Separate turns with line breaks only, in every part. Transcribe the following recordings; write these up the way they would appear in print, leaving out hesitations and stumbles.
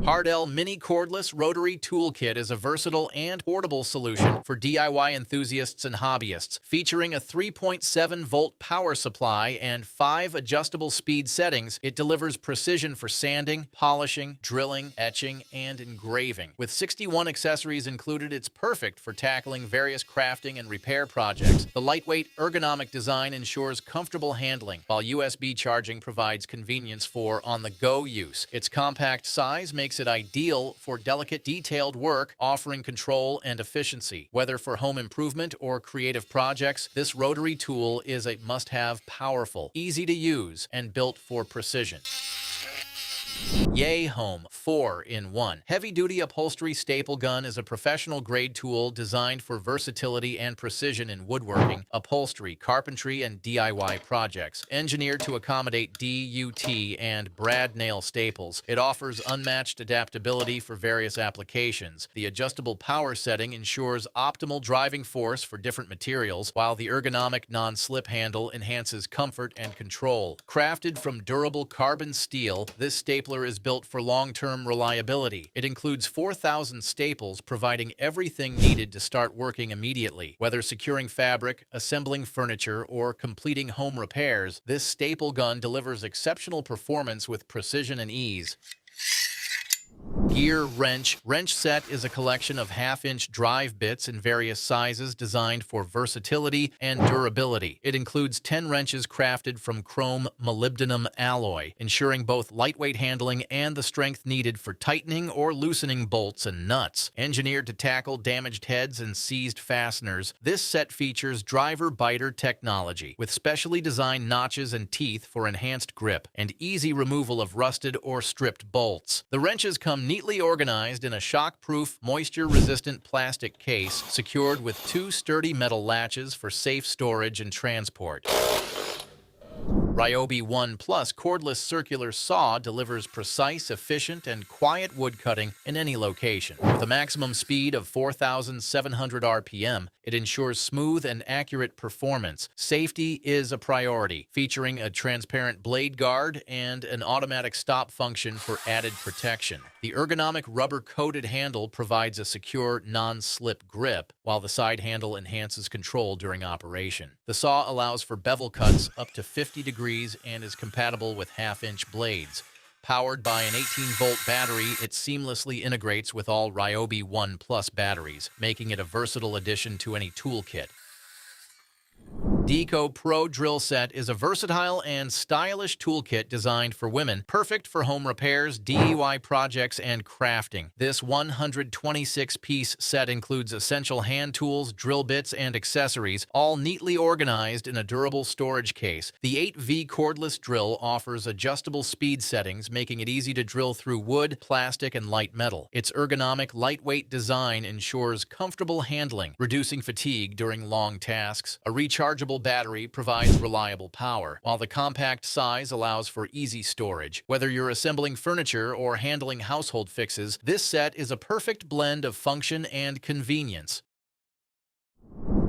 HARDELL Mini Cordless Rotary Toolkit is a versatile and portable solution for DIY enthusiasts and hobbyists, featuring a 3.7-volt power supply and 5 adjustable speed settings. It delivers precision for sanding, polishing, drilling, etching, and engraving. With 61 accessories included, it's perfect for tackling various crafting and repair projects. The lightweight, ergonomic design ensures comfortable handling, while USB charging provides convenience for on-the-go use. Its compact size makes it ideal for delicate, detailed work, offering control and efficiency. Whether for home improvement or creative projects, this rotary tool is a must-have, powerful, easy to use, and built for precision. Yay Home 4-in-1 Heavy-duty upholstery staple gun is a professional-grade tool designed for versatility and precision in woodworking, upholstery, carpentry, and DIY projects. Engineered to accommodate DUT and brad nail staples, it offers unmatched adaptability for various applications. The adjustable power setting ensures optimal driving force for different materials, while the ergonomic non-slip handle enhances comfort and control. Crafted from durable carbon steel, this stapler is built for long-term reliability. It includes 4,000 staples, providing everything needed to start working immediately. Whether securing fabric, assembling furniture, or completing home repairs, this staple gun delivers exceptional performance with precision and ease. Gear Wrench. Wrench Set is a collection of half-inch drive bits in various sizes designed for versatility and durability. It includes 10 wrenches crafted from chrome molybdenum alloy, ensuring both lightweight handling and the strength needed for tightening or loosening bolts and nuts. Engineered to tackle damaged heads and seized fasteners, this set features driver biter technology, with specially designed notches and teeth for enhanced grip and easy removal of rusted or stripped bolts. The wrenches come neatly organized in a shock-proof, moisture-resistant plastic case, secured with 2 sturdy metal latches for safe storage and transport. Ryobi 1 Plus Cordless Circular Saw delivers precise, efficient, and quiet wood cutting in any location. With a maximum speed of 4,700 RPM, it ensures smooth and accurate performance. Safety is a priority, featuring a transparent blade guard and an automatic stop function for added protection. The ergonomic rubber-coated handle provides a secure, non-slip grip, while the side handle enhances control during operation. The saw allows for bevel cuts up to 50 degrees and is compatible with half-inch blades. Powered by an 18-volt battery, it seamlessly integrates with all Ryobi 1 Plus batteries, making it a versatile addition to any toolkit. DEKOPRO Drill Set is a versatile and stylish toolkit designed for women, perfect for home repairs, DIY projects, and crafting. This 126-piece set includes essential hand tools, drill bits, and accessories, all neatly organized in a durable storage case. The 8V cordless drill offers adjustable speed settings, making it easy to drill through wood, plastic, and light metal. Its ergonomic, lightweight design ensures comfortable handling, reducing fatigue during long tasks. A rechargeable battery provides reliable power, while the compact size allows for easy storage. Whether you're assembling furniture or handling household fixes, this set is a perfect blend of function and convenience.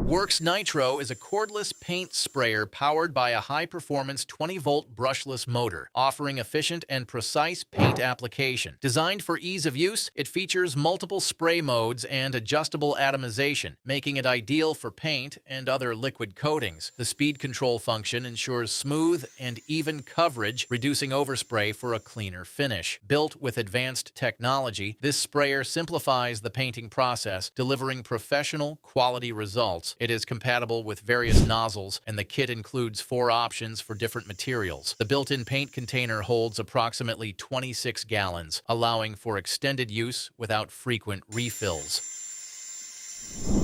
Works Nitro is a cordless paint sprayer powered by a high-performance 20-volt brushless motor, offering efficient and precise paint application. Designed for ease of use, it features multiple spray modes and adjustable atomization, making it ideal for paint and other liquid coatings. The speed control function ensures smooth and even coverage, reducing overspray for a cleaner finish. Built with advanced technology, this sprayer simplifies the painting process, delivering professional, quality results. It is compatible with various nozzles, and the kit includes 4 options for different materials. The built-in paint container holds approximately 26 gallons, allowing for extended use without frequent refills.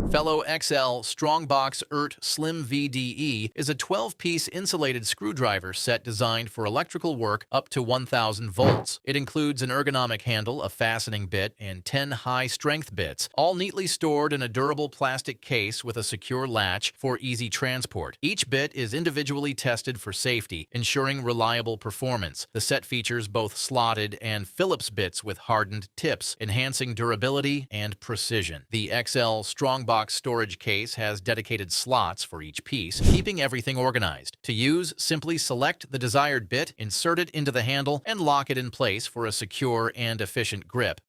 Felo XL Strongbox ERT Slim VDE is a 12-piece insulated screwdriver set designed for electrical work up to 1,000 volts. It includes an ergonomic handle, a fastening bit, and 10 high-strength bits, all neatly stored in a durable plastic case with a secure latch for easy transport. Each bit is individually tested for safety, ensuring reliable performance. The set features both slotted and Phillips bits with hardened tips, enhancing durability and precision. The XL strongbox storage case has dedicated slots for each piece, keeping everything organized. To use, simply select the desired bit, insert it into the handle, and lock it in place for a secure and efficient grip.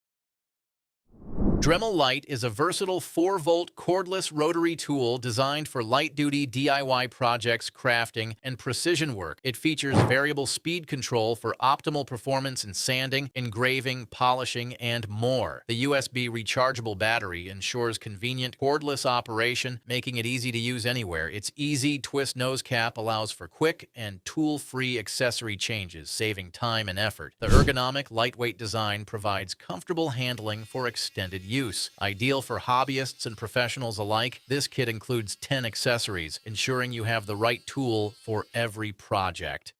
Dremel Lite is a versatile 4-volt cordless rotary tool designed for light-duty DIY projects, crafting, and precision work. It features variable speed control for optimal performance in sanding, engraving, polishing, and more. The USB rechargeable battery ensures convenient cordless operation, making it easy to use anywhere. Its easy twist nose cap allows for quick and tool-free accessory changes, saving time and effort. The ergonomic, lightweight design provides comfortable handling for extended use. Ideal for hobbyists and professionals alike, this kit includes 10 accessories, ensuring you have the right tool for every project.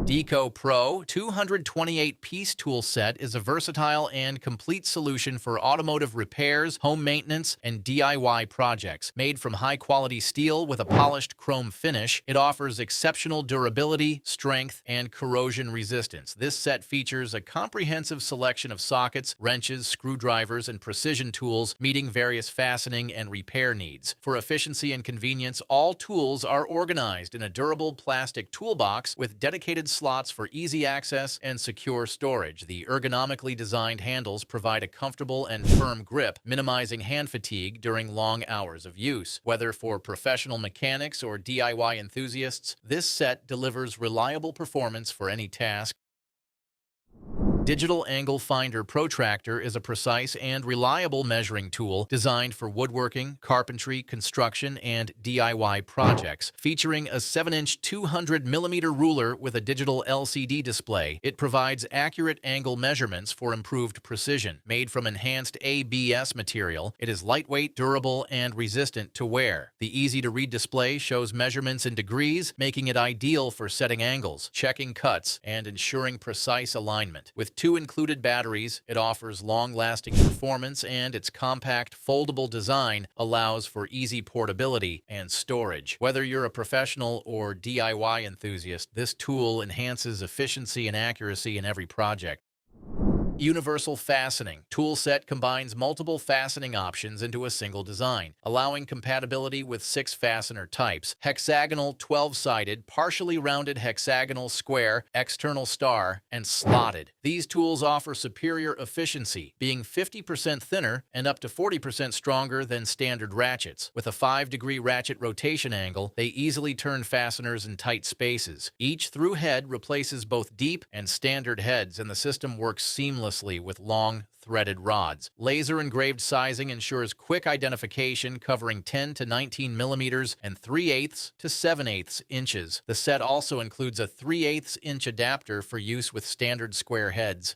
DEKOPRO 228-piece tool set is a versatile and complete solution for automotive repairs, home maintenance, and DIY projects. Made from high-quality steel with a polished chrome finish, it offers exceptional durability, strength, and corrosion resistance. This set features a comprehensive selection of sockets, wrenches, screwdrivers, and precision tools, meeting various fastening and repair needs. For efficiency and convenience, all tools are organized in a durable plastic toolbox with dedicated slots for easy access and secure storage. The ergonomically designed handles provide a comfortable and firm grip, minimizing hand fatigue during long hours of use. Whether for professional mechanics or DIY enthusiasts, this set delivers reliable performance for any task. Digital Angle Finder Protractor is a precise and reliable measuring tool designed for woodworking, carpentry, construction, and DIY projects. Featuring a 7-inch 200mm ruler with a digital LCD display, it provides accurate angle measurements for improved precision. Made from enhanced ABS material, it is lightweight, durable, and resistant to wear. The easy-to-read display shows measurements in degrees, making it ideal for setting angles, checking cuts, and ensuring precise alignment. With 2 included batteries, it offers long-lasting performance, and its compact, foldable design allows for easy portability and storage. Whether you're a professional or DIY enthusiast, this tool enhances efficiency and accuracy in every project. Universal Fastening tool set combines multiple fastening options into a single design, allowing compatibility with 6 fastener types: hexagonal, 12-sided, partially rounded hexagonal, square, external star, and slotted. These tools offer superior efficiency, being 50% thinner and up to 40% stronger than standard ratchets. With a 5-degree ratchet rotation angle, they easily turn fasteners in tight spaces. Each through head replaces both deep and standard heads, and the system works seamlessly with long, threaded rods. Laser engraved sizing ensures quick identification, covering 10 to 19 millimeters and 3/8 to 7/8 inches. The set also includes a 3/8 inch adapter for use with standard square heads.